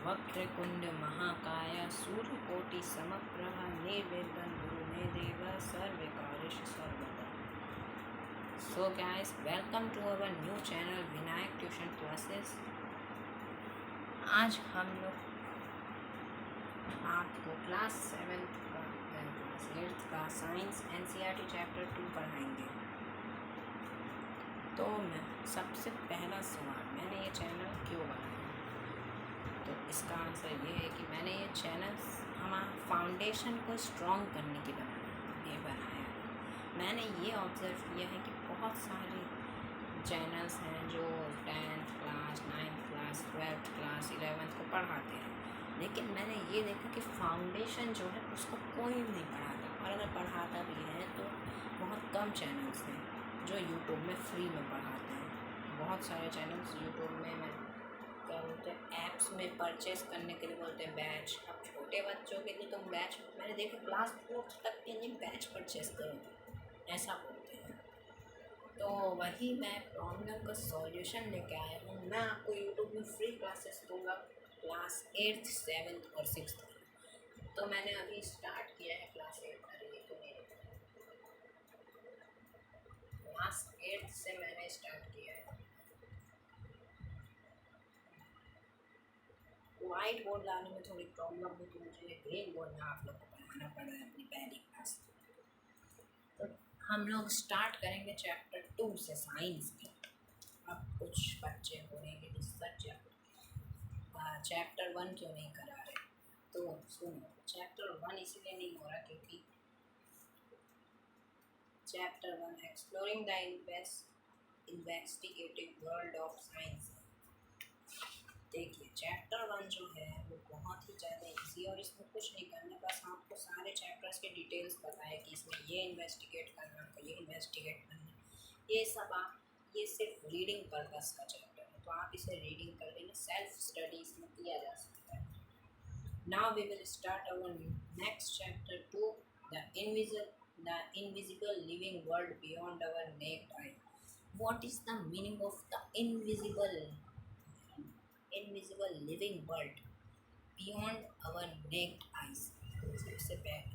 वक्रतुंड महाकाय सूर्यकोटि समप्रभा निर्विघ्नं कुरु मे देव सर्वकार्येषु सर्वदा। So guys, welcome to our new channel Vinayak tuition classes. आज हम लोग आपको क्लास 7th का क्लास 8th का साइंस NCERT चैप्टर 2 पढ़ाएंगे। तो मैं सबसे पहला सवाल, मैंने ये चैनल क्यों बनाया? तो इसका आंसर ये है कि मैंने ये चैनल हमारा फाउंडेशन को स्ट्रॉन्ग करने के लिए बनाया है। मैंने ये ऑब्ज़र्व किया है कि बहुत सारे चैनल्स हैं जो 10th class, 9th class, 12th class, 11th को पढ़ाते हैं, लेकिन मैंने ये देखा कि फाउंडेशन जो है उसको कोई नहीं पढ़ाता, और अगर पढ़ाता भी है तो बहुत कम चैनल्स हैं जो यूट्यूब में फ्री में पढ़ाते हैं। बहुत सारे चैनल्स यूट्यूब में क्या बोलते हैं, ऐप्स में परचेस करने के लिए बोलते हैं बैच। अब छोटे बच्चों के लिए तुम बैच, मैंने देखा क्लास 4th तक के लिए बैच परचेस करो, ऐसा बोलते हैं। तो वही मैं प्रॉब्लम का सॉल्यूशन लेके आया हूँ। मैं आपको यूट्यूब में फ्री क्लासेस दूंगा क्लास 8th, 7th और 6th। तो मैंने अभी स्टार्ट किया है क्लास 8। अरे तो मेरे क्लास 8th से मैंने स्टार्ट किया है। वाइट बोर्ड लाने में थोड़ी प्रॉब्लम हुई तो मुझे ग्रीन बोर्ड में आप लोग को पढ़ाना पड़ा है अपनी पहली क्लास। तो हम लोग स्टार्ट करेंगे चैप्टर 2 से, साइंस के। अब कुछ बच्चे बोलेंगे कि सर चैप्टर 1 क्यों नहीं करा रहे? तो सुनो, चैप्टर 1 इसलिए नहीं हो रहा क्योंकि chapter 1 exploring the investigative world of science. देखिए, चैप्टर 1 जो है वो बहुत ही ज़्यादा इजी है और इसमें कुछ नहीं करना, बस आपको सारे चैप्टर्स के डिटेल्स पता है कि इसमें ये इन्वेस्टिगेट करना है, ये इन्वेस्टिगेट करना है, ये सब आप ये सिर्फ रीडिंग पर्पस का चैप्टर है, तो आप इसे रीडिंग कर लेंगे। सेल्फ स्टडी इसमें किया जा सकता है। Now we will start our next chapter 2, the invisible living world beyond our naked eye. What is the meaning of the invisible living world beyond our naked eyes? सबसे पहले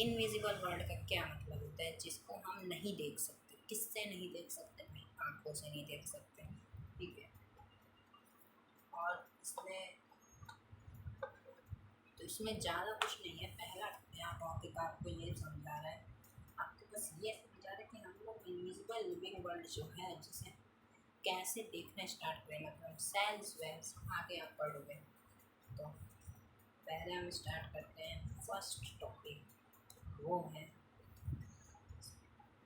invisible world का क्या मतलब होता है? जिसको हम नहीं देख सकते। किससे नहीं देख सकते? भाई आंखों से नहीं देख सकते, ठीक है। और इसमें ज़्यादा कुछ नहीं है। पहला यहाँ टॉपिक आपको ये समझा रहा है, आपको बस ये समझा रहा है कि हम लोग इनविजिबल लिविंग वर्ल्ड जो है जिसे कैसे देखना स्टार्ट करें, मतलब सेल्स वेल्स आगे आप पढ़ोगे। तो पहले हम स्टार्ट करते हैं फर्स्ट टॉपिक, वो है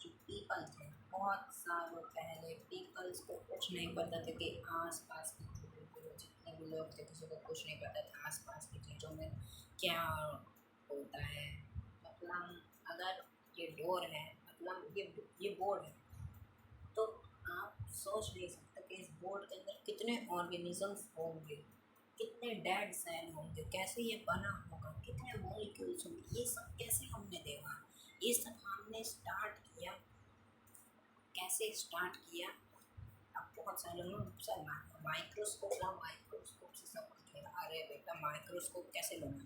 जो पीपल थे। बहुत सालों पहले पीपल्स को कुछ नहीं पता था कि आसपास की जितने भी लोग थे किसी को कुछ नहीं पता था आसपास की चीज़ों में क्या होता है। मतलब अगर ये डोर है, मतलब ये बोर्ड है, तो आप सोच नहीं सकते कि इस बोर्ड के अंदर कितने ऑर्गेनिजम्स होंगे, कितने डेड सेल होंगे, कैसे ये बना होगा, कितने मॉलिक्यूल्स होंगे। ये सब कैसे हमने देखा, ये सब हमने स्टार्ट किया। कैसे स्टार्ट किया? अब बहुत सारे लोग सर माइक्रोस्कोप से सब दिखेगा। अरे बेटा, माइक्रोस्कोप कैसे लेना?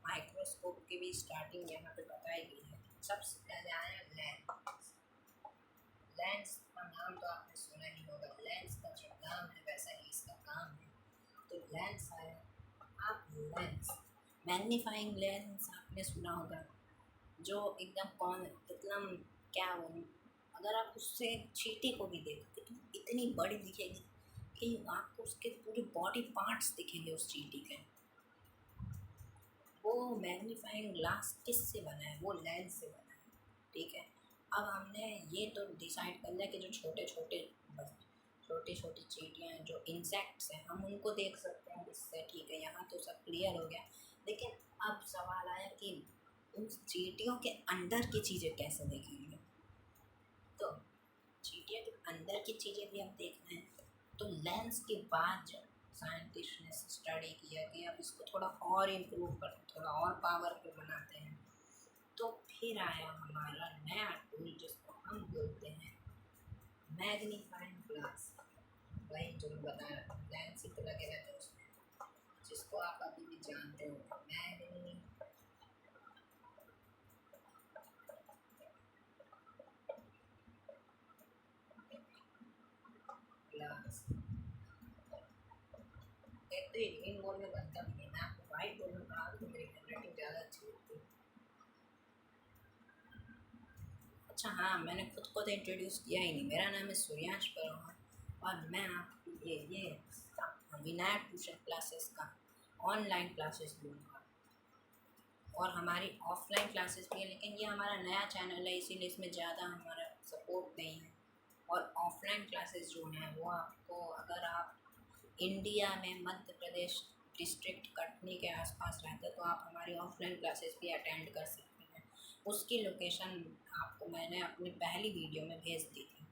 माइक्रोस्कोप की भी स्टार्टिंग यहाँ पे बताई गई है। सबसे पहले आया लेंस। लेंस का नाम तो आपने सुना ही होगा। लेंस का जो नाम है वैसा ही इसका काम है। तो लेंस आया। आप लेंस, मैग्नीफाइंग लेंस आपने सुना होगा, जो एकदम क्या बोलूँ, अगर आप उससे चींटी को भी देखो तो इतनी बड़ी दिखेगी कि आपको उसके पूरे बॉडी पार्ट्स दिखेंगे उस चींटी के। वो मैग्नीफाइंग ग्लास किससे बना है? वो लेंस से बना है, ठीक है। अब हमने ये तो डिसाइड कर लिया कि जो छोटे छोटी चींटियाँ हैं, जो इंसेक्ट्स हैं, हम उनको देख सकते हैं इससे, ठीक है। यहाँ तो सब क्लियर हो गया। लेकिन अब सवाल आया कि उन चींटियों के अंदर की चीज़ें कैसे देखेंगे? तो चींटियों के अंदर की चीज़ें भी हम देखना है। तो लेंस के बाद जब साइंटिस्ट ने स्टडी किया कि अब इसको थोड़ा और इम्प्रूव करते, थोड़ा और पावरफुल बनाते हैं, तो फिर आया हमारा नया टूल जिसको हम बोलते हैं मैग्नीफाइंग ग्लास। वही जो बताया, लेंस ही तो लगे रहते हैं उसमें। को आप अभी भी जानते हो, मैग्नी ग्लास। एक तो ये ग्रीन बोर्ड में बनता भी है, मैं आपको वाइट बोर्ड में पढ़ा दूँ तो मेरी हैंडराइटिंग ज़्यादा अच्छी होती है। अच्छा हाँ, मैंने खुद को तो इंट्रोड्यूस किया ही नहीं। मेरा नाम है सूर्यांश परमार और मैं आपको ये विनायक ट्यूशन क्लासेस का ऑनलाइन क्लासेस लूँगा और हमारी ऑफलाइन क्लासेस भी है, लेकिन ये हमारा नया चैनल है इसीलिए इसमें ज़्यादा हमारा सपोर्ट नहीं है। और ऑफलाइन क्लासेस जो हैं वो आपको, अगर आप इंडिया में मध्य प्रदेश डिस्ट्रिक्ट कटनी के आसपास रहते हैं तो आप हमारी ऑफलाइन क्लासेस भी अटेंड कर सकते हैं। उसकी लोकेशन आपको मैंने अपनी पहली वीडियो में भेज दी थी।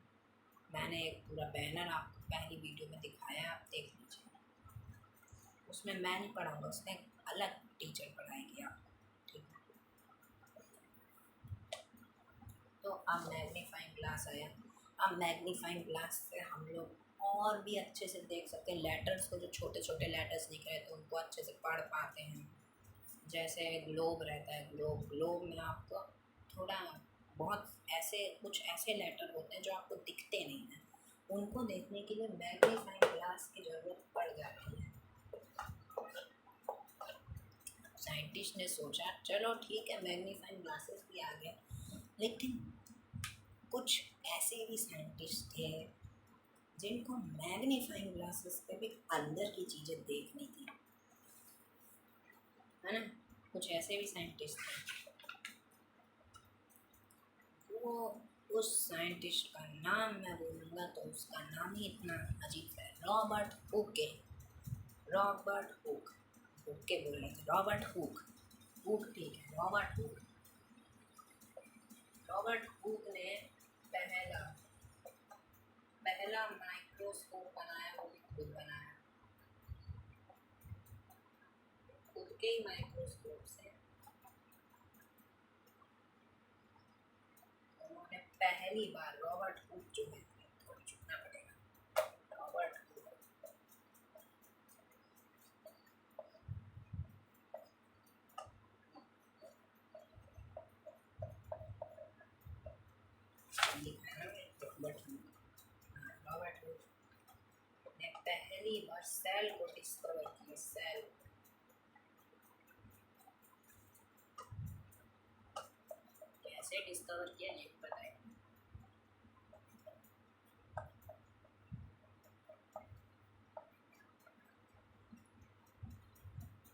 मैंने एक पूरा बैनर आपको पहली वीडियो में दिखाया है, आप देख लीजिए। उसमें मैं नहीं पढ़ाऊँगा, उसमें अलग टीचर पढ़ाएगी आपको, ठीक है। तो अब मैग्नीफाइंग ग्लास आया। अब मैग्नीफाइंग ग्लास से हम लोग और भी अच्छे से देख सकते हैं लेटर्स को, जो छोटे छोटे लेटर्स दिख रहे हैं तो उनको अच्छे से पढ़ पाते हैं। जैसे ग्लोब रहता है, ग्लोब में आपको थोड़ा बहुत ऐसे कुछ ऐसे लेटर होते हैं जो आपको दिखते नहीं हैं, उनको देखने के लिए मैग्नीफाइंग ग्लास की ज़रूरत पड़ जाती है। साइंटिस्ट ने सोचा चलो ठीक है मैग्नीफाइंग ग्लासेस भी आ गए, लेकिन कुछ ऐसे भी साइंटिस्ट थे जिनको मैग्नीफाइंग ग्लासेस के भी अंदर की चीज़ें देखनी थी, है ना। कुछ ऐसे भी साइंटिस्ट थे। वो उस साइंटिस्ट का नाम मैं बोलूँगा तो उसका नाम ही इतना अजीब है, Robert Hooke. Robert Hooke, hook के बोल रहे थे, रॉबर्ट हुक, हुक ठीक है, रॉबर्ट हुक। रॉबर्ट हुक ने पहला पहला माइक्रोस्कोप बनाया, वो भी खुद बनाया, खुद के ही माइक्रोस्कोप से उन्होंने पहली बार, रॉबर्ट हुक जो है, थोड़ा चुपना पड़ेगा, रॉबर्ट हुक रॉबर्ट हुक ने पहली बार सेल को डिस्कवर किया। सेल कैसे डिस्कवर किया ये बताइए।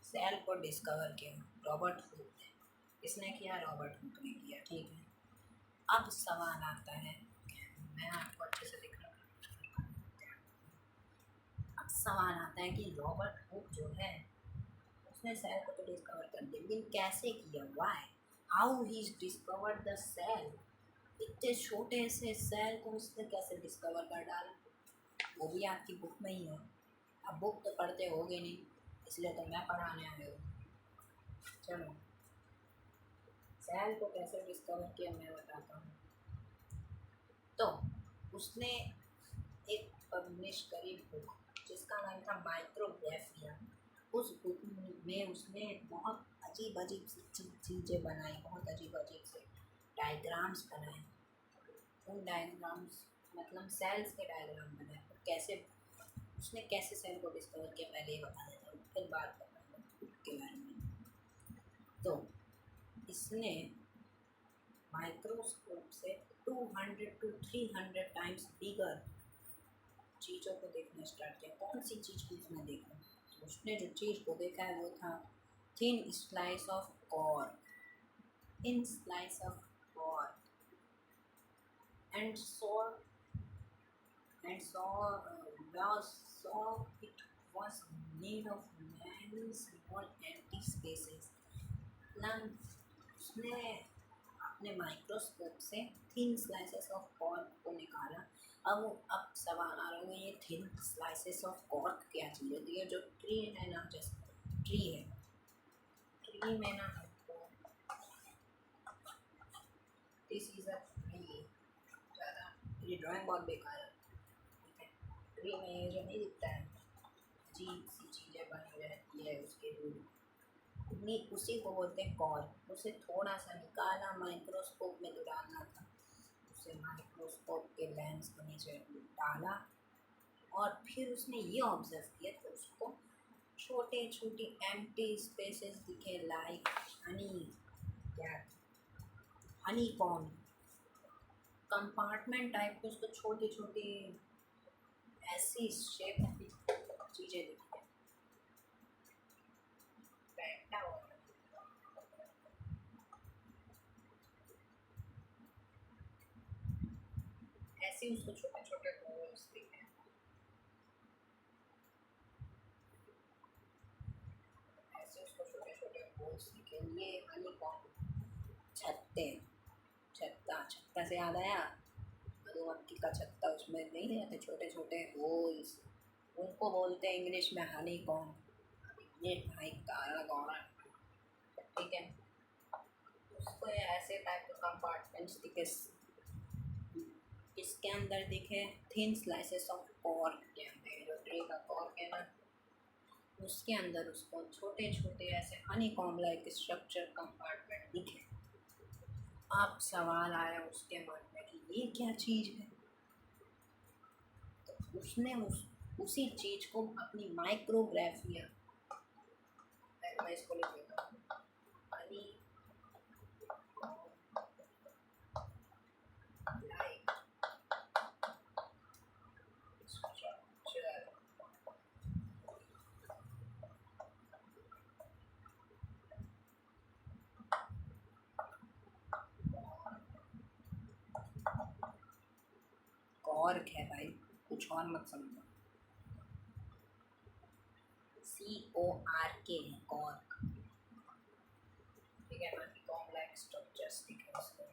सेल को डिस्कवर किया रॉबर्ट हुक ने। किसने किया? रॉबर्ट हुक ने किया, ठीक है। अब सवाल आता है, मैं आपको अच्छे से दिख रहा हूँ। अब सवाल आता है कि रॉबर्ट हुक जो है उसने सेल को तो डिस्कवर कर दिया, लेकिन कैसे किया? Why, how he discovered the cell. इतने छोटे से सेल को उसने कैसे डिस्कवर कर डाला? वो भी आपकी बुक में ही है। अब बुक तो पढ़ते होगे नहीं, इसलिए तो मैं पढ़ाने आया हूँ। चलो, सेल को कैसे डिस्कवर किया मैं बताता हूँ। तो उसने एक पब्लिश करी बुक जिसका नाम था माइक्रोग्राफिया। उस बुक में उसने बहुत अजीब अजीब सी चीज़ें बनाई, बहुत अजीब अजीब से डायग्राम्स बनाए। उन डायग्राम्स मतलब सेल्स के डायग्राम बनाए। तो कैसे उसने कैसे सेल को डिस्कवर किया पहले ही बता देता हूँ, फिर बात करता हूँ के बारे में। तो इसने माइक्रोस्कोप से 200 to 300 टाइम्स बिगर चीज़ों को देखना स्टार्ट किया। कौन सी चीज़ को उसने देखा? तो उसने जो चीज़ को देखा है वो था thin slice of cork, thin slice of cork, and saw it was made of many small empty spaces। मतलब उसने अपने माइक्रोस्कोप से थिन स्लाइसेस ऑफ कॉर्क को निकाला। अब सवाल आ रहा है, ये थिन स्लाइसेस ऑफ कॉर्क क्या चीज़ होती है? जो ट्री है ना, जैसे ट्री है, ट्री में ना आपको, दिस इज अ ट्री, ज़्यादा ये ड्राइंग बहुत बेकार है, ठीक है। ट्री में ये जो नहीं दिखता है, अजीब सी चीज़ें बनी रहती होती है उसकी रूट, उसी को बोलते हैं कॉर्क। उसे थोड़ा सा निकाला, माइक्रोस्कोप में तो डालना था, उसे माइक्रोस्कोप के लेंस के नीचे डाला और फिर उसने ये ऑब्जर्व किया तो उसको छोटे छोटे एम्प्टी स्पेसेस दिखे, लाइक हनी, क्या हनी कॉम कंपार्टमेंट टाइप के, उसको छोटी छोटी ऐसी शेप की चीज़ें दिखी। बैठा हुआ ऐसे उसको छोटे छोटे होल्स दिखे, ऐसे उसको छोटे छोटे होल्स दिखे। ये हनी कॉम छत्ते, छत्ता, छत्ता से याद आया मधुमक्खी का छत्ता, उसमें नहीं रहते छोटे छोटे होल्स, उनको बोलते हैं इंग्लिश में हनी कॉम। ये भाई काला गौरा, ठीक है। उसको ऐसे टाइप के कंपार्टमेंट्स दिखे, इसके अंदर दिखे थिन स्लाइसेस ऑफ कॉर्क के अंदर, जो ट्री का कॉर्क है ना उसके अंदर उसको छोटे छोटे ऐसे Honey com like structure compartment दिखे। अब सवाल आया उसके मन में कि ये क्या चीज़ है, तो उसने उसी चीज़ को अपनी माइक्रोग्राफिया, मैं इसको लिख देता हूँ, हनी लाइक स्ट्रक्चर, कॉर्क है भाई, कुछ और मत समझो, CORK है कॉर्क, ठीक है। हनी कॉम लाइक स्ट्रक्चर्स दिखे उसको।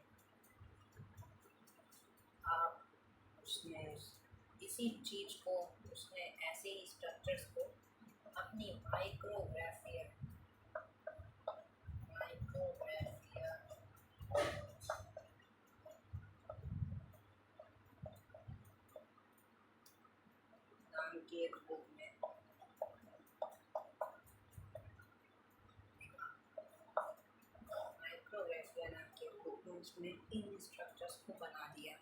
आप उसने इसी चीज़ को, उसने ऐसे ही स्ट्रक्चर्स को अपनी माइक्रोग्राफिया नाम की एक बुक में, माइक्रोग्राफिया नाम की एक बुक में उसने इन स्ट्रक्चर्स को बना दिया।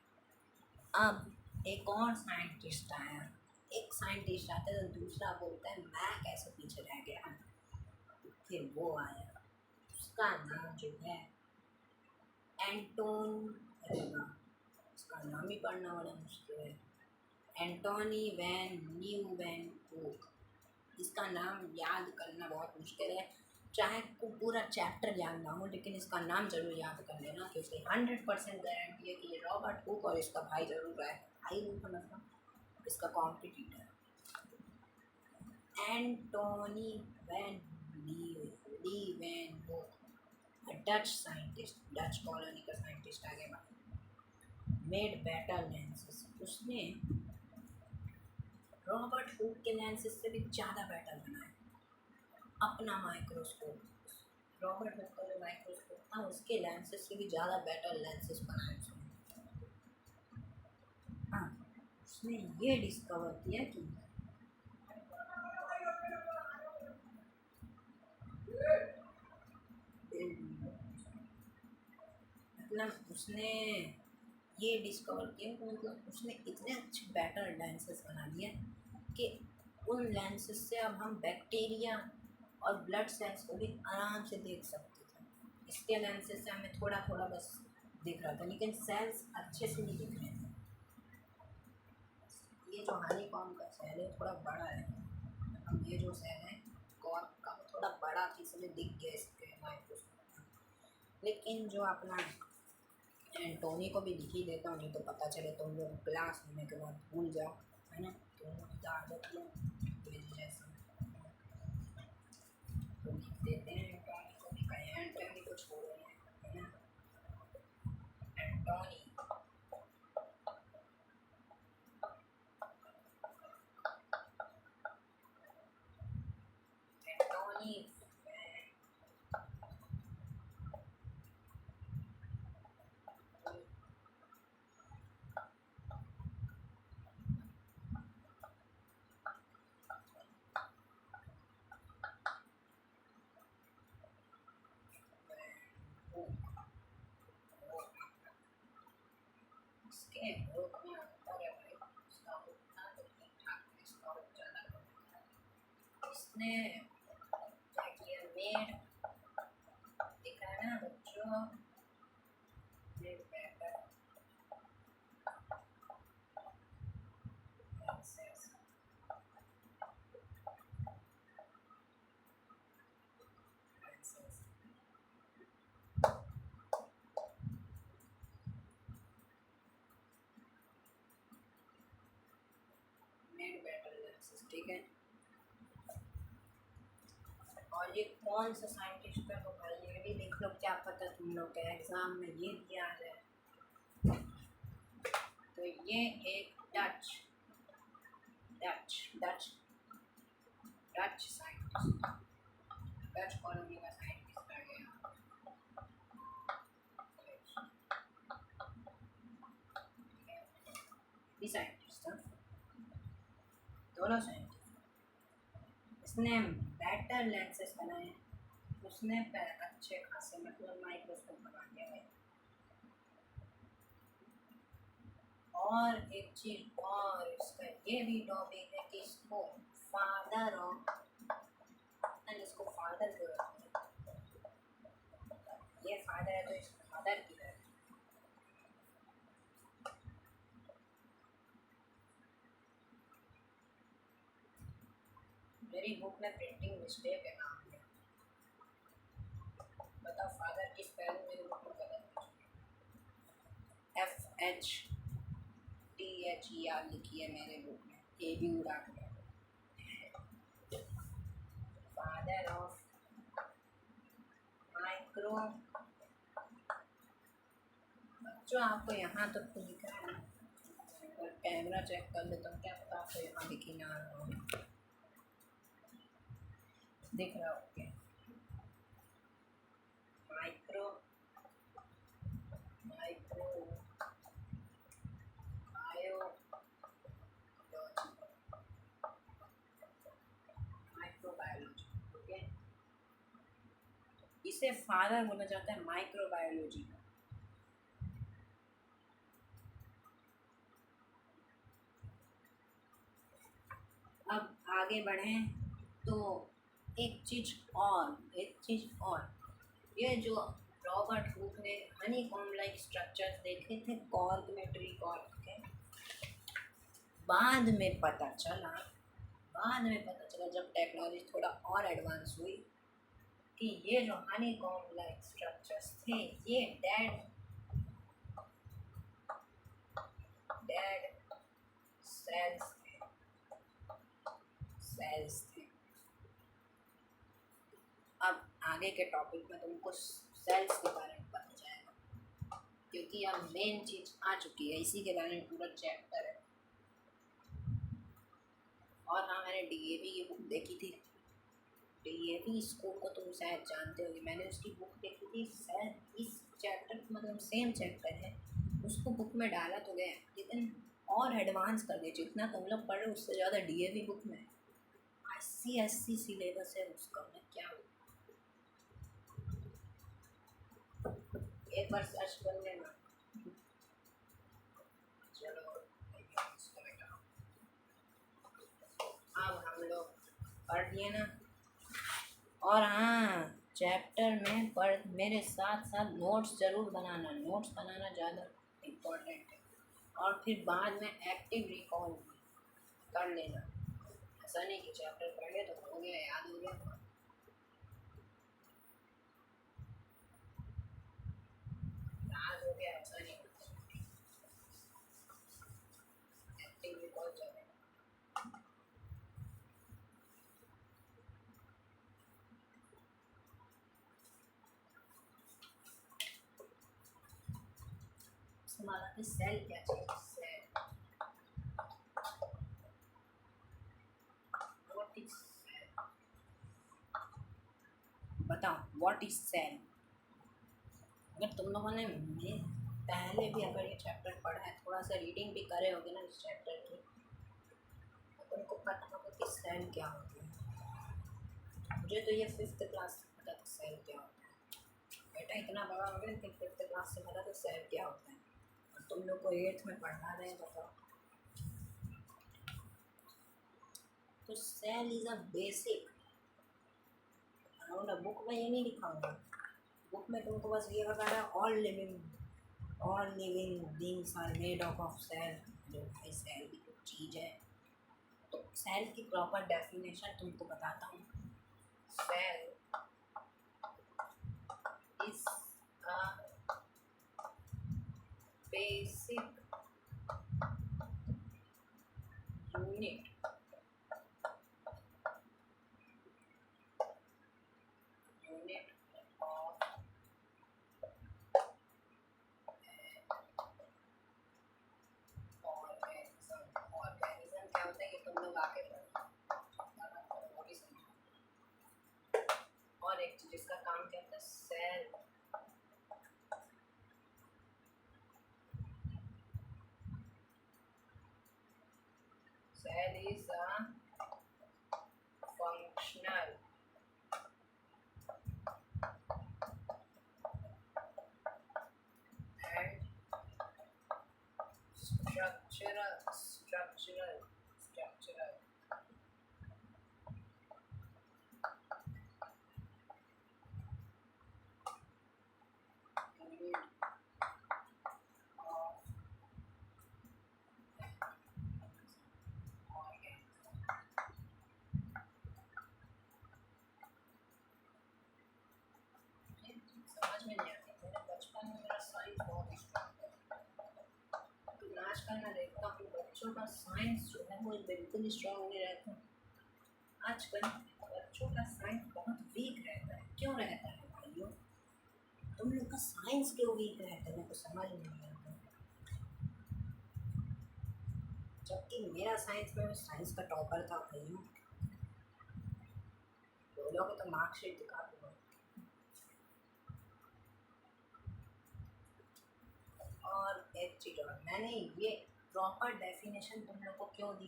अब एक और साइंटिस्ट आया, एक साइंटिस्ट आता है तो दूसरा बोलता है मैं कैसे पीछे रह गया, फिर वो आया, उसका नाम जो है एंटोन, उसका नाम ही पढ़ना बड़ा मुश्किल है, एंटोनी वैन न्यूवेनहोक। इसका नाम याद करना बहुत मुश्किल है, चाहे को पूरा चैप्टर याद ना हो लेकिन इसका नाम जरूर याद कर लेना, क्योंकि 100% गारंटी है कि ये रॉबर्ट हुक और इसका भाई जरूर है, भाई नहीं समझना, इसका competitor Antonie van Leeuwenhoek, Dutch scientist, Dutch colony का साइंटिस्ट आगे बढ़ा, मेड बेटर लेंसेज। उसने रॉबर्ट हुक के लेंसेज से भी ज़्यादा बेटर बनाया अपना माइक्रोस्कोप। रॉबर्ट हुक का जो माइक्रोस्कोप था उसके लेंसेज से भी ज़्यादा बेटर लेंसेज बनाए उसने। हाँ, उसने ये डिस्कवर किया कि मतलब उसने ये डिस्कवर किया कि मतलब उसने इतने अच्छे बेटर लेंसेज बना दिए कि उन लेंसेज से अब हम बैक्टीरिया और ब्लड सेल्स को भी आराम से देख सकते थे। इसके लेंसेज से हमें थोड़ा थोड़ा बस दिख रहा था लेकिन सेल्स अच्छे से नहीं दिख रहे थे। ये जो हनी कॉम का सेल है थोड़ा बड़ा है, अब ये जो सेल है कॉर्क का थोड़ा बड़ा था इसलिए दिख गया इसके माइक्रोस्कोप में। लेकिन जो अपना एंटोनी को भी लिख ही देता हूँ, नहीं तो पता चले तुम लोग क्लास होने के बाद भूल जाओ, है ना, तो आदत लो जैसे तो लिख देते हैं। एंटोनी को भी कहें, एंटोनी को छोड़ो, है ना, एंटोनी एंटोनी उसने क्या किया, मेड दिख रहा है ना बच्चों, made better access access made better access, ठीक है। और ये कौन सा साइंटिस्ट है, तो भाई ये भी लिख लो, क्या पता तुम लोग के एग्जाम में ये दिया है। तो ये एक Dutch Dutch Dutch Dutch scientist, Dutch colony का साइंटिस्ट आ गया। ये साइंटिस्ट था, दोनों साइंटिस्ट। इसने बेटर लेंसेज बनाए, उसने अच्छे खासे मतलब माइक्रोस्कोप बना दिया है। और एक चीज और इसका ये भी टॉपिक है कि इसको फादर ऑफ, इसको फादर क्यों रखते हैं, ये फादर है तो इसको फादर क्यों है। मेरी बुक में प्रिंटिंग मिस्टेक है नाम में, बताओ फादर की स्पेलिंग मेरी बुक में गलत है। FHTHER लिखी है मेरे बुक में, ए भी उड़ा दिया। फादर ऑफ माइक्रो, जो आपको यहाँ तक तो लिखा है ना, कैमरा चेक कर लेता हूँ, क्या पता आपको यहाँ दिखी ना रहा हो। दिख रहा हो क्या, माइक्रो माइक्रो माइक्रोबायोलॉजी, ठीक है। इसे फादर बोला जाता है माइक्रोबायोलॉजी का। अब आगे बढ़ें तो एक चीज़ और, ये जो रॉबर्ट हुक ने हनी कॉम्ब लाइक स्ट्रक्चर्स देखे थे कॉर्क में, ट्री कॉर्क के, बाद में पता चला जब टेक्नोलॉजी थोड़ा और एडवांस हुई कि ये जो हनी कॉम्ब लाइक स्ट्रक्चर्स थे ये डेड सेल्स थे। अब आगे के टॉपिक में तुमको सेल्स के बारे में पता जाएगा, क्योंकि अब मेन चीज आ चुकी है, इसी के बारे में पूरा चैप्टर है। और हाँ, मैंने डीएवी की बुक देखी थी, डीएवी स्कूल को तुम शायद जानते होगे, मैंने उसकी बुक देखी थी, शायद इस चैप्टर मतलब सेम चैप्टर है, उसको बुक में डाला तो गया, लेकिन और एडवांस कर दिया, जितना तुम लोग पढ़ रहे उससे ज़्यादा डीएवी बुक में 80 सिलेबस है उसका। मैं क्या एक बार सर्च कर लेना। चलो अब हम लोग पढ़ लिए ना, और हाँ चैप्टर में पढ़ मेरे साथ साथ नोट्स ज़रूर बनाना, नोट्स बनाना ज़्यादा इम्पोर्टेंट है। और फिर बाद में एक्टिव रिकॉल कर लेना, ऐसा नहीं कि चैप्टर पढ़ लिया तो हो गया, याद हो गया, याद हो गया, ऐसा नहीं होता, एक्टिव रिकॉल चलेगा। हमारा तो सेल क्या चीज़, सेल, व्हाट इज सेल, बताओ व्हाट इज सेल। अगर तुम लोगों ने पहले भी अगर ये चैप्टर पढ़ा है, थोड़ा सा रीडिंग भी करे होगे ना इस चैप्टर की, तो तुमको पता होगा कि सेल क्या होती है। मुझे तो ये 5th क्लास से पता था सेल क्या होता है, बेटा इतना बड़ा हो गया लेकिन 5th क्लास से पता था सेल क्या होता है, और तुम लोग को 8th में पढ़ा रहे हैं, बताओ। तो सेल इज़ अ बेसिक ना बुक में ये नहीं लिखा होगा। बुक में तुमको बस ये लगा रहा है all living beings are made of cell. जो भाई सेल की कुछ चीज़ है, तो सेल की प्रॉपर डेफिनेशन तुमको बताता हूँ। Cell is a basic unit of organism. Organism क्या होता है ये तुम लोग आके वो भी समझो। और एक चीज जिसका काम क्या होता है, cell is a functional and structural unit of organism। समझ में नहीं आती। मैंने बचपन में मेरा साइंस बहुत स्ट्रॉन्ग था, तो आजकल मैं देखता हूँ बच्चों का साइंस जो है वो बिल्कुल स्ट्रॉन्ग नहीं रहता। आजकल बच्चों का साइंस बहुत वीक रहता है। क्यों रहता है भाइयों? तुम लोग का साइंस क्यों वीक रहता है, मेरे को समझ नहीं आता। जबकि मेरा साइंस में साइंस का टॉपर था भाइयों। बोलोगे तो मार्कशीट दिखा दूंगा। और एक चीज़ और, मैंने ये प्रॉपर डेफिनेशन तुम लोग को क्यों दी,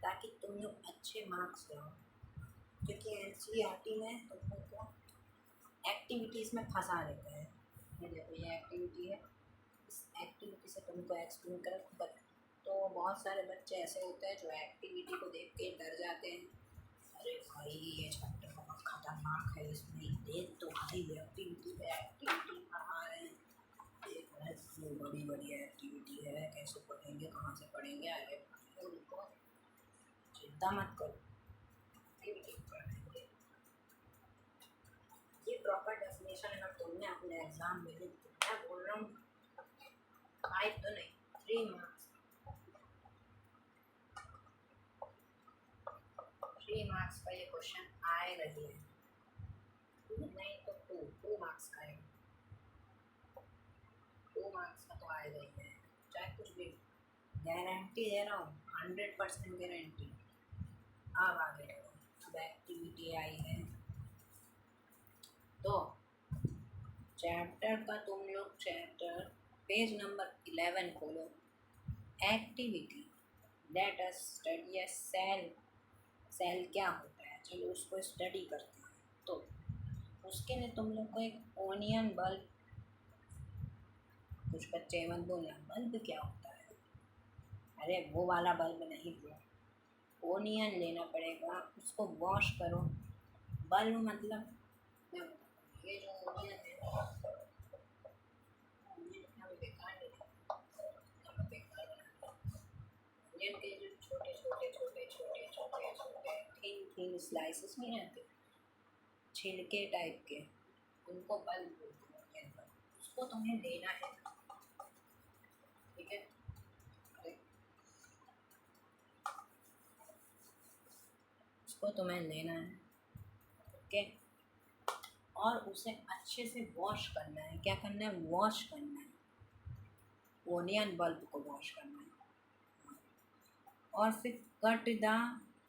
ताकि तुम लोग अच्छे मार्क्स लाओ। क्योंकि एनसीईआरटी में तुम लोग को एक्टिविटीज़ में फंसा देते हैं। ये देखो ये एक्टिविटी है, इस एक्टिविटी से तुमको एक्सप्लेन कर। तो बहुत सारे बच्चे ऐसे होते हैं जो एक्टिविटी को देख के डर जाते हैं। अरे भाई ये चैप्टर बहुत खतरनाक है, इसमें देख तो भाई एक्टिविटी पढ़ा रहे हैं, बड़ी बड़ी एक्टिविटी है, कैसे पढ़ेंगे, कहाँ से पढ़ेंगे। अरे भाई उनको चिंता मत करो, एक्टिविटी पढ़ेंगे। ये प्रॉपर डेफिनेशन अगर तुमने अपने एग्जाम में लिख दी, मैं बोल रहा हूँ 5 तो नहीं 3 मार्क्स, 3 मार्क्स का ये क्वेश्चन आए रही है। नहीं तो 2 मार्क्स का है, 2 मार्क्स का तो आएगा ही है, चाहे कुछ भी। गारंटी दे रहा हूँ, 100% गारंटी। अब आगे बढ़ो। अब एक्टिविटी आई है तो चैप्टर का तुम लोग चैप्टर पेज नंबर 11 खोलो। एक्टिविटी लेट अस स्टडी ए सेल। सेल क्या होता है, चलो उसको स्टडी करते हैं। तो उसके लिए तुम लोग को एक ओनियन बल्ब, कुछ बच्चे मत बोलना बल्ब क्या होता है, अरे वो वाला बल्ब नहीं, वो ओनियन लेना पड़ेगा, उसको वॉश करो। बल्ब मतलब ये जो ओनियन है, ओनियन के जो छोटे छोटे छोटे छोटे छोटे छोटे थिन थिन स्लाइसेस नहीं आते, छिलके टाइप के, उनको बल्ब बोलते हैं। उसको तुम्हें लेना है, ठीक है। उसको तुम्हें लेना है, ओके। और उसे अच्छे से वॉश करना है। क्या करना है? वॉश करना है, ओनियन बल्ब को वॉश करना है। और फिर cut the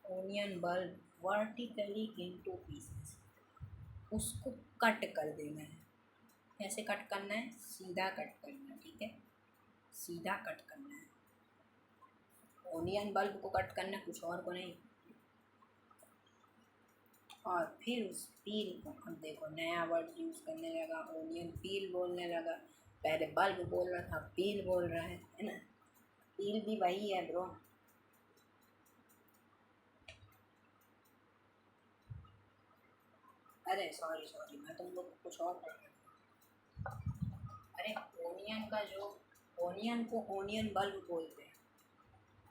onion bulb vertically into pieces, उसको कट कर देना है। कैसे कट करना है? सीधा कट करना है, ठीक है, सीधा कट करना है। ओनियन बल्ब को कट करना, कुछ और को नहीं। और फिर उस पील को, अब देखो नया वर्ड यूज़ करने लगा, ओनियन पील बोलने लगा। पहले बल्ब बोल रहा था, पील बोल रहा है ना। पील भी वही है ब्रो। अरे सॉरी सॉरी, मैं तुम लोग कुछ और पढ़ रहा था। अरे ओनियन का जो, ओनियन को ओनियन बल्ब बोलते हैं,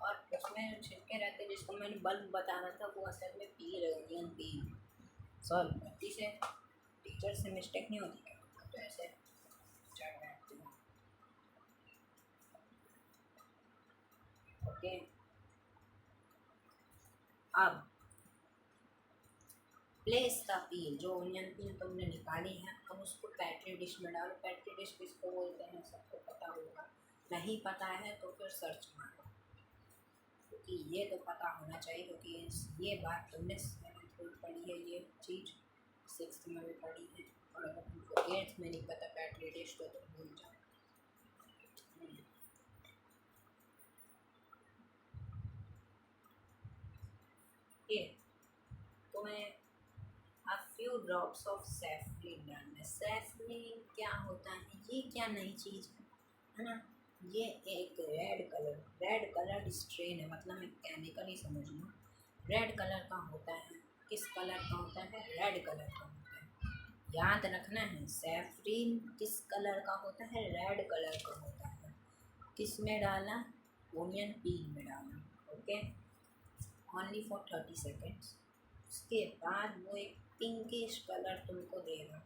और उसमें छिलके रहते हैं जिसको मैंने बल्ब बताना था, वो असल में पील है, ओनियन पील। सॉरी, गलती से टीचर से मिस्टेक नहीं होती क्या, तो ऐसे चढ़ बैठती हूँ। ओके, अब प्लेस द पील, जो ओनियन पील तुमने निकाली है, अब उसको पेट्री डिश में डालो। पेट्री डिश किसको बोलते हैं सबको पता होगा, नहीं पता है तो फिर सर्च मारो, क्योंकि ये तो पता होना चाहिए, क्योंकि ये बात तुमने सेवन्थ में पढ़ी है, ये चीज़ सिक्स्थ में भी पढ़ी है, और अगर तुमको एट्थ में नहीं पता पेट्री डिश तो तुम भूल जाओ। ये तुम्हें a few drops of saffron डालना है। सैफरिन क्या होता है, ये क्या नई चीज़ है ना, ये एक रेड कलर स्ट्रेन है, मतलब एक केमिकल ही समझ लो, रेड कलर का होता है। किस कलर का होता है, रेड कलर का होता है। याद रखना है, सैफरिन किस कलर का होता है, रेड कलर का होता है। किस में डाला, ओनियन पील में डाला। Okay, only for 30 seconds. उसके बाद वो एक पिंकिश कलर तुमको देगा।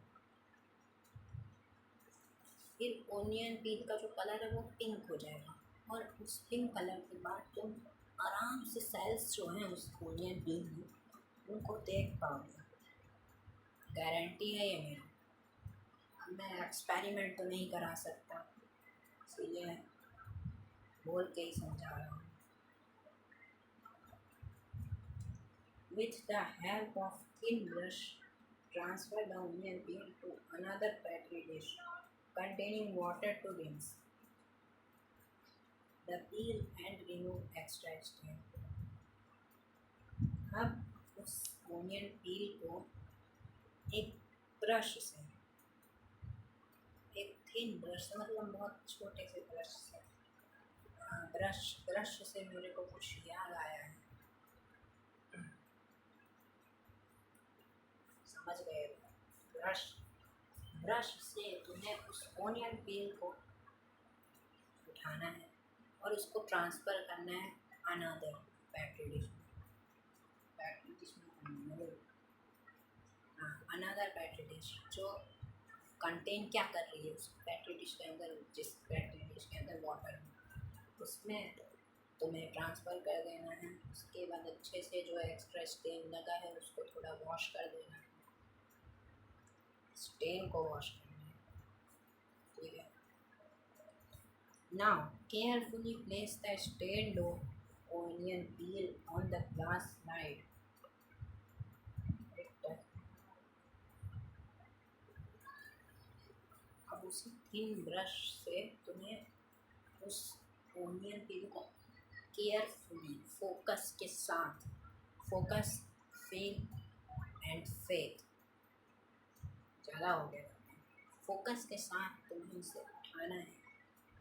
फिर ओनियन पील का जो कलर है वो पिंक हो जाएगा, और उस पिंक कलर के बाद तुम आराम से सेल्स जो हैं उस ओनियन पील में, उनको देख पाओगे। गारंटी है ये मेरी। अब मैं एक्सपेरिमेंट तो नहीं करा सकता, इसलिए बोल के ही समझा रहा हूँ। With the help of thin brush, transfer the onion peel to another petri dish containing water to rinse the peel and remove extra stain. अब उस ओनियन पील को एक ब्रश से, एक थिन ब्रश, मतलब बहुत छोटे से ब्रश से, ब्रश से मेरे को कुछ याद आया है, समझ गए, ब्रश ब्रश से तुम्हें उस ओनियन पील को उठाना है और उसको ट्रांसफ़र करना है अनदर पेट्री डिश में। पेट्री डिश में हाँ, अनदर पेट्री डिश जो कंटेन क्या कर रही है उस पेट्री डिश के अंदर, जिस पेट्री डिश के अंदर वाटर, उसमें तुम्हें ट्रांसफ़र कर देना है। उसके बाद अच्छे से जो एक्स्ट्रा स्टेन लगा है उसको थोड़ा वॉश कर देना है, स्टेन को वॉश करना है, ठीक है। Now carefully place the stained onion peel on the glass slide. अब उसी थिन ब्रश से तुम्हें उस ओनियन पील को केयरफुली, फोकस के साथ, फोकस, फील एंड फेथ, ज़्यादा हो गया, फोकस के साथ तुम्हें उसे उठाना है,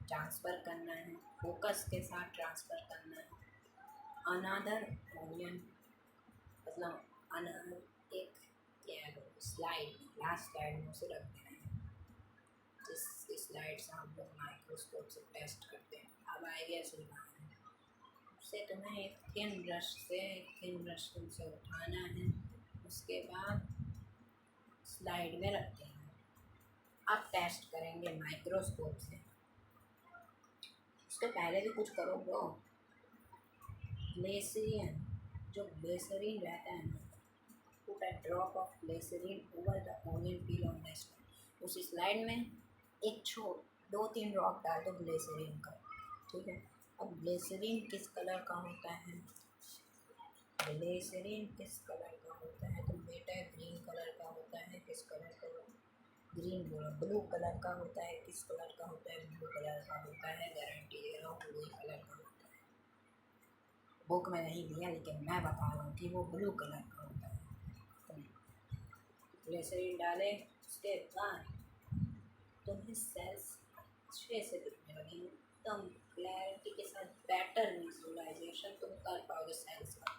ट्रांसफ़र करना है, फोकस के साथ ट्रांसफ़र करना है। अनदर ओनियन, मतलब अनदर एक क्या स्लाइड, लास्ट स्लाइड में उसे रख देना है, जिस स्लाइड से हम लोग माइक्रोस्कोप से टेस्ट करते हैं। अब आइडिया सुनना है, उससे तुम्हें एक थिन ब्रश से उसे उठाना है, उसके बाद स्लाइड में रख देना है। अब टेस्ट करेंगे माइक्रोस्कोप से, उसके पहले भी कुछ करो ब्रो। ग्लिसरीन, जो ग्लिसरीन रहता है ना, put a drop of glycerine over the onion peel on the slide. उस स्लाइड में एक 2-3 ड्रॉप डाल दो ग्लिसरीन का, ठीक है। अब ग्लिसरीन किस कलर का होता है, ग्लिसरीन किस कलर का होता है, तो बेटा ग्रीन कलर का होता है। किस कलर का, ग्रीन बोला, ब्लू कलर का होता है। किस कलर का होता है, ब्लू कलर का होता है, गारंटी दे रहा हूँ ब्लू कलर का होता है। बुक में नहीं दिया लेकिन मैं बता रहा हूँ कि वो ब्लू कलर का होता है। ग्लिसरीन डाले, उसके बाद तुम्हें सेल्स अच्छे से दिखने लगेंगे, एकदम क्लैरिटी के साथ, बेटर विजुअलाइजेशन तुम कर पाओगे सेल्स का।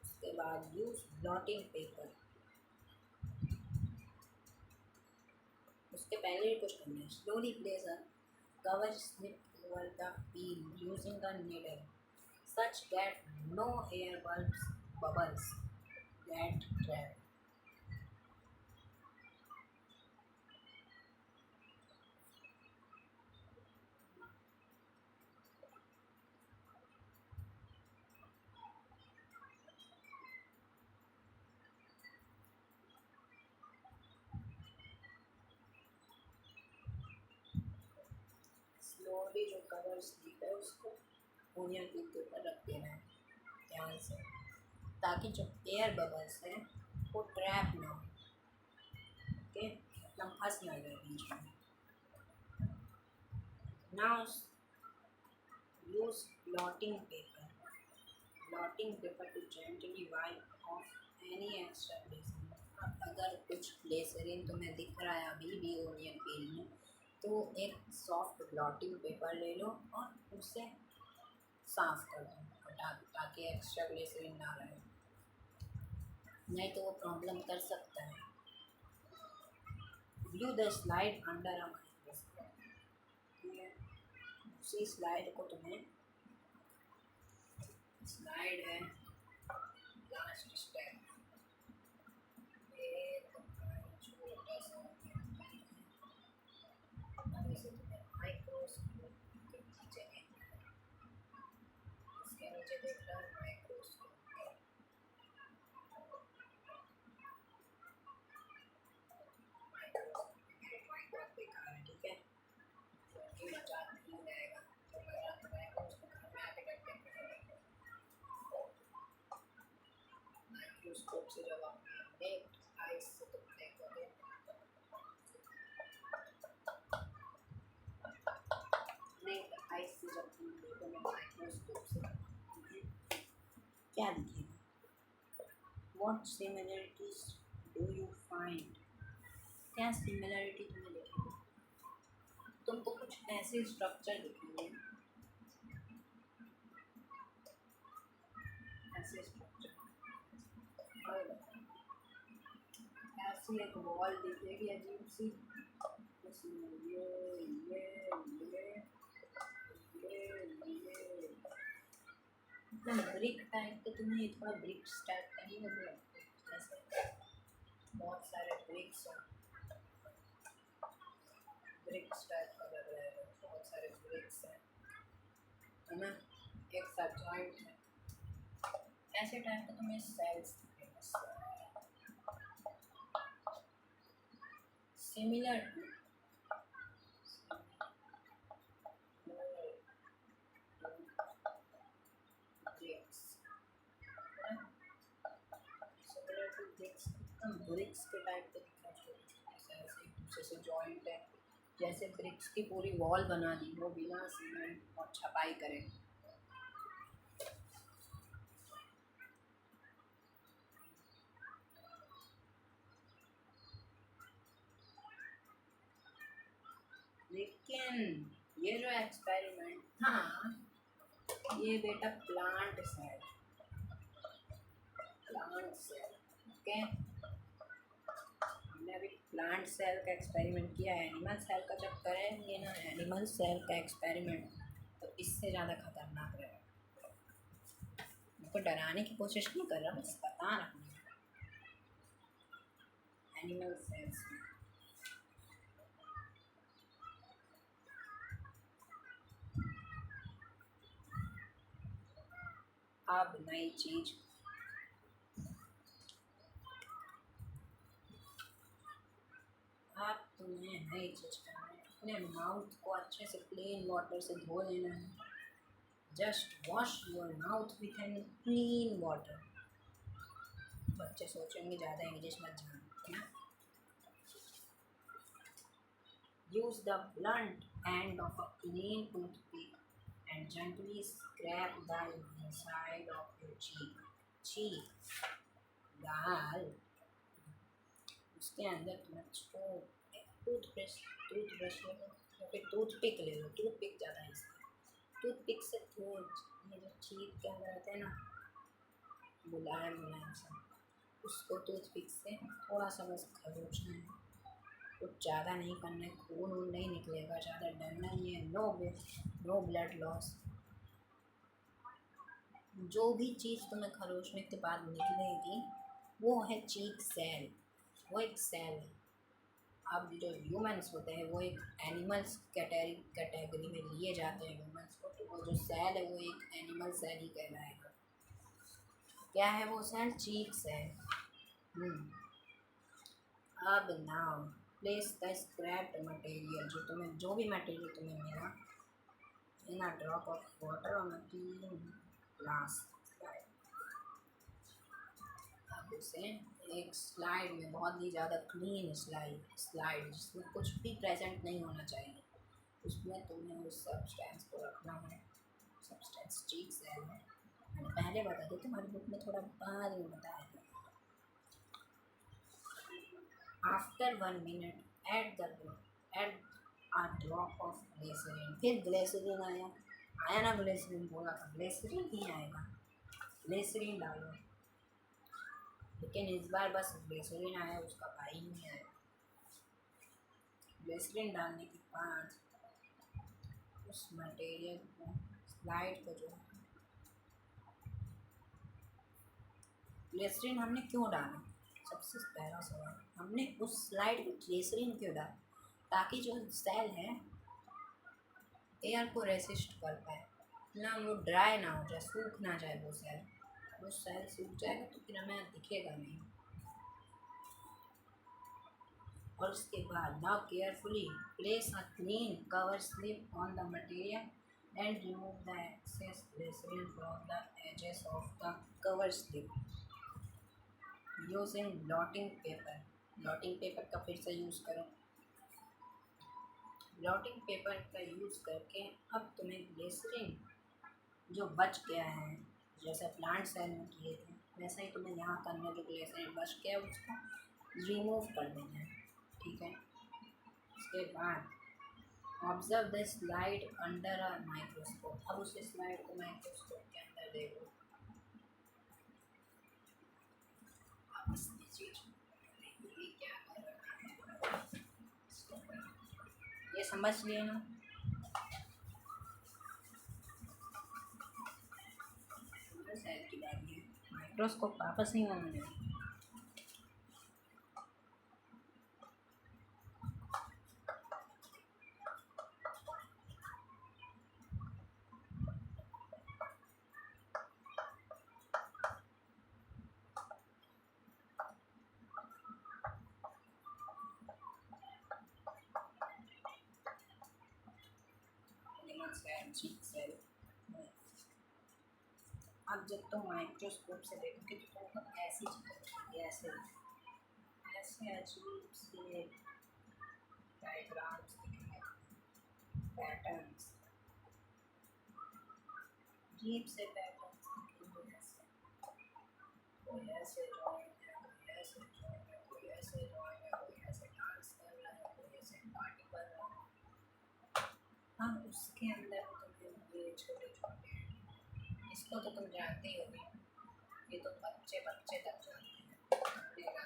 उसके बाद यूज़ ब्लॉटिंग पेपर, उसके पहले ही कुछ करना है। Slowly place a cover slip over the peel using the needle such that no air bubbles get trapped. Slowly जो कवर स्लिप है उसको ओनियन पील के ऊपर रख देना है ध्यान से, ताकि जो एयर बबल्स हैं वो ट्रैप ना हो। ओके, मतलब फंस ना जाए बीच में। Now use blotting paper to gently wipe off any extra glycerin. अब अगर कुछ ग्लिसरीन तुम्हें दिख रहा है अभी भी ओनियन पील में, तो एक सॉफ्ट ब्लॉटिंग पेपर ले लो और उससे साफ कर दो, हटा दो, ताकि एक्स्ट्रा ग्लिसरीन ना रहे, नहीं तो वो प्रॉब्लम कर सकता है। View the slide under a microscope. उसी स्लाइड को तुम्हें, स्लाइड है लास्ट स्टेप, ये तुम्हारा छोटा सा अभी से तुम्हें माइक्रोस्कोप के नीचे देखना है, इसके नीचे देख रहा है माइक्रोस्कोप। बेकार है, ठीक है, क्योंकि मजाक नहीं रहेगा, तो मजाक रहेगा उसको घर में आके करके माइक्रोस्कोप से जब आप नेक्ट आइस से तुम देखोगे, नेक्ट आइस से जब तुम देखोगे माइक्रोस्कोप से क्या दिखेगा? What similarities do you find? क्या सिमिलरिटी तुम्हें दिखेगी? तुमको कुछ ऐसे स्ट्रक्चर दिखेंगे, ऐसे स्ट्रक्चर, ऐसी एक वॉल दिखेगी अजीब सी, उसमें मतलब ब्रिक टाइप के, तुम्हें थोड़ा ब्रिक्स टाइप का नहीं लग रहा? जैसे बहुत सारे ब्रिक्स हैं, ब्रिक्स टाइप का लग रहा है, बहुत सारे ब्रिक्स हैं, है ना, एक साथ जॉइंट है, ऐसे टाइप का तुम्हें सेल्स दिखेगा। सिमिलर ब्रिक्स के टाइप के दिखना चाहिए, ऐसे एक दूसरे से जॉइंट है, जैसे ब्रिक्स की पूरी वॉल बना दी वो बिना सीमेंट और छपाई करे। लेकिन ये जो एक्सपेरिमेंट था, ये बेटा प्लांट सेल, ओके, हमने अभी प्लांट सेल का एक्सपेरिमेंट किया है। एनिमल सेल का जब करेंगे ना, एनिमल सेल का एक्सपेरिमेंट, तो इससे ज़्यादा खतरनाक रहेगा। उनको डराने की कोशिश नहीं कर रहा, बस बता रहा हूँ एनिमल सेल्स में। अब नई चीज, आप तुम्हें नई चीज करना है, अपने माउथ को अच्छे से प्लेन वाटर से धो लेना है। Just wash your mouth with an clean water. बच्चे सोचेंगे ज़्यादा इंग्लिश मत जानते हैं। Use the blunt end of a clean toothpick and gently scrape the inside of your cheek गाल, उसके अंदर तुम्हें टूथब्रश ले लो या फिर टूथपिक ले लो, टूथपिक ज़्यादा है इसका, टूथपिक से थोड़ा ये जो चीक के अंदर रहते हैं ना मुलायम मुलायम सा, उसको टूथपिक से थोड़ा सा बस खरोचना है, कुछ ज़्यादा नहीं करना है, खून वून नहीं निकलेगा, ज़्यादा डरना ही है। No blood loss. जो भी चीज़ तुम्हें खरोचने के बाद निकलेगी वो है चीक सेल, वो एक सेल है। अब जो ह्यूमंस होते हैं वो एक एनिमल्स कैटेगरी में लिए जाते हैं ह्यूमंस को, तो वो जो सेल है वो एक एनिमल सेल ही कहलाएगा। क्या है वो सेल? Cheek cell. अब now place the scraped material, जो भी मटेरियल तुम्हें मिला, in a drop of water on a clean glass. अब उसे एक स्लाइड में, बहुत ही ज़्यादा क्लीन स्लाइड जिसमें कुछ भी प्रेजेंट नहीं होना चाहिए, उसमें तुम्हें उस सब्सटेंस को रखना है। सब्सटेंस चीक सेल है, मैंने पहले बता दिया, तुम्हारी बुक में थोड़ा बाद में बताया था। After 1 minute add a drop of glycerine. फिर ग्लिसरीन आया ना, ग्लिसरीन बोला था, ग्लिसरीन ही आएगा। ग्लिसरीन डालो, लेकिन इस बार बस ग्लिसरीन आया, उसका भाई नहीं आया। ग्लिसरीन डालने के बाद उस मटेरियल को, स्लाइड को, जो ग्लिसरीन हमने क्यों डाला, सबसे पहला सवाल, हमने उस स्लाइड में ग्लिसरीन क्यों डाला? ताकि जो सेल है एयर को रेसिस्ट कर पाए ना, वो ड्राई ना हो जाए, सूख ना जाए वो सेल सूख जाएगा तो फिर हमें दिखेगा नहीं। और उसके बाद now carefully place a clean cover slip on the material and remove the excess glycerine from the edges of the cover slip using blotting paper. Blotting paper का फिर से यूज़ करो। ब्लॉटिंग पेपर का यूज़ करके अब तुम्हें glycerine जो बच गया है, जैसा प्लांट सेल में किए थे वैसा ही तुम्हें यहाँ करना, जो ग्लिसरीन बच गया उसको रिमूव कर देना है, ठीक है। उसके बाद observe the slide under a microscope. अब उस स्लाइड को माइक्रोस्कोप के अंदर देखो। ये समझ लिए ना? सेल की बात है, माइक्रोस्कोप वापस नहीं आना है। अब जब तुम माइक्रोस्कोप से देखोगे तो तुमको ऐसी चीज़ें, ऐसे ऐसे अजीब से डायग्राम्स दिखेंगे, पैटर्न्स, अजीब से पैटर्न्स दिखेंगे। कोई ऐसे ड्राइंग है, कोई ऐसे ड्राइंग है, कोई ऐसे ड्राइंग है, कोई ऐसे डांस कर रहा है, कोई ऐसे पार्टी कर रहा है। हाँ, उसके अंदर तुम्हें ये छोटे छोटे, इसको तो तुम जानते ही होगे, ये तो बच्चे बच्चे तक जानते हैं।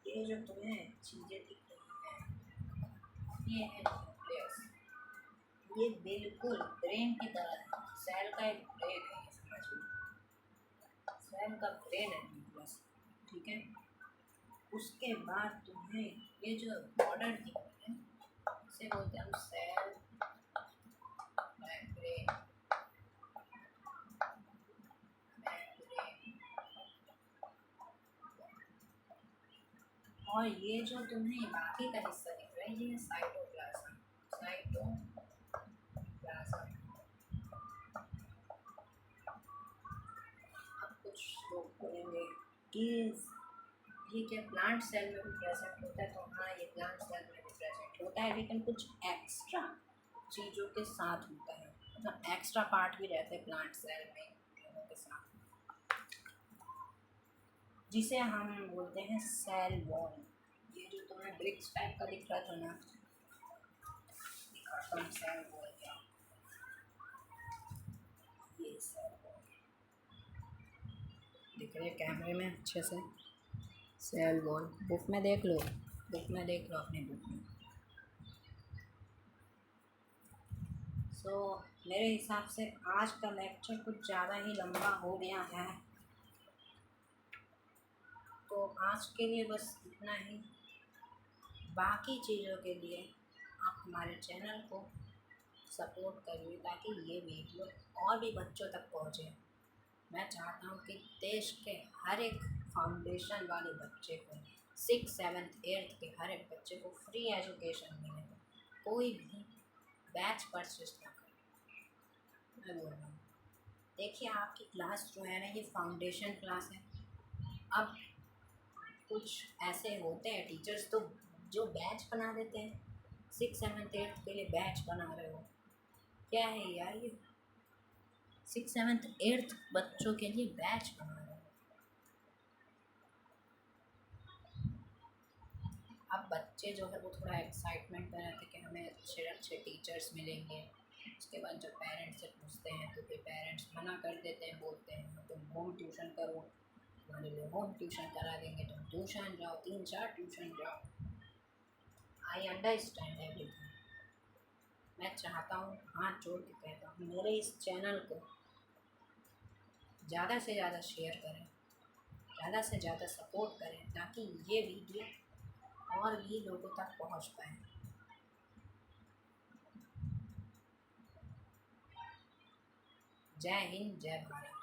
ये जो तुम्हें चीज़ें दिख रही हैं, ये है न्यूक्लियस। ये बिल्कुल ब्रेन की तरह है, सेल का एक ब्रेन है, ये समझ लो, सेल का ब्रेन है न्यूक्लियस, ठीक है। उसके बाद तुम्हें ये जो बॉर्डर दिख रही है, इसे बोलते हैं हम सेल मेम्ब्रेन। और ये जो तुम्हें बाकी का हिस्सा दिख रहा है, ये साइटोप्लाज्म। अब कुछ लोग बोलेंगे कि ये क्या प्लांट सेल में भी प्रेजेंट होता है? तो हाँ, ये प्लांट सेल में भी प्रेजेंट होता है, लेकिन कुछ एक्स्ट्रा चीज़ों के साथ होता है, मतलब एक्स्ट्रा पार्ट भी रहते हैं प्लांट सेल में के साथ, जिसे हम बोलते हैं सेल वॉल। ये जो तुम्हें ब्रिक्स टाइप का दिख रहा था ना, सेल वॉल क्या, ये सेल वॉल दिख रहे कैमरे में अच्छे से? सेल बॉल बुक में देख लो, बुक में देख लो अपनी बुक में। सो मेरे हिसाब से आज का लेक्चर कुछ ज़्यादा ही लंबा हो गया है, तो आज के लिए बस इतना ही। बाकी चीज़ों के लिए आप हमारे चैनल को सपोर्ट करिए ताकि ये वीडियो और भी बच्चों तक पहुँचे। मैं चाहता हूँ कि देश के हर एक फाउंडेशन वाले बच्चे को, 6th 7th 8th के हर एक बच्चे को फ्री एजुकेशन मिले, कोई भी बैच परचेज ना करे। मैं बोल रहा हूँ, देखिए आपकी क्लास जो है ना, ये फाउंडेशन क्लास है। अब कुछ ऐसे होते हैं टीचर्स तो जो बैच बना देते हैं, 6th 7th 8th के लिए बैच बना रहे हो, क्या है यार ये? 6th 7th 8th बच्चों के लिए बैच बना रहे हो। अब बच्चे जो है वो थोड़ा एक्साइटमेंट में रहते कि हमें अच्छे अच्छे टीचर्स मिलेंगे। उसके बाद जब पेरेंट्स से पूछते हैं तो फिर पेरेंट्स मना कर देते हैं, बोलते हैं तुम होम ट्यूशन करो, तुम्हारे लिए होम ट्यूशन करा देंगे, तुम ट्यूशन जाओ, 3-4 ट्यूशन जाओ। I understand everything. मैं चाहता हूँ, हाथ जोड़ के कहता हूँ, मेरे इस चैनल को ज़्यादा से ज़्यादा शेयर करें, ज़्यादा से ज़्यादा सपोर्ट करें ताकि ये वीडियो और भी लोगों तक पहुँच पाए। जय हिंद, जय भारत।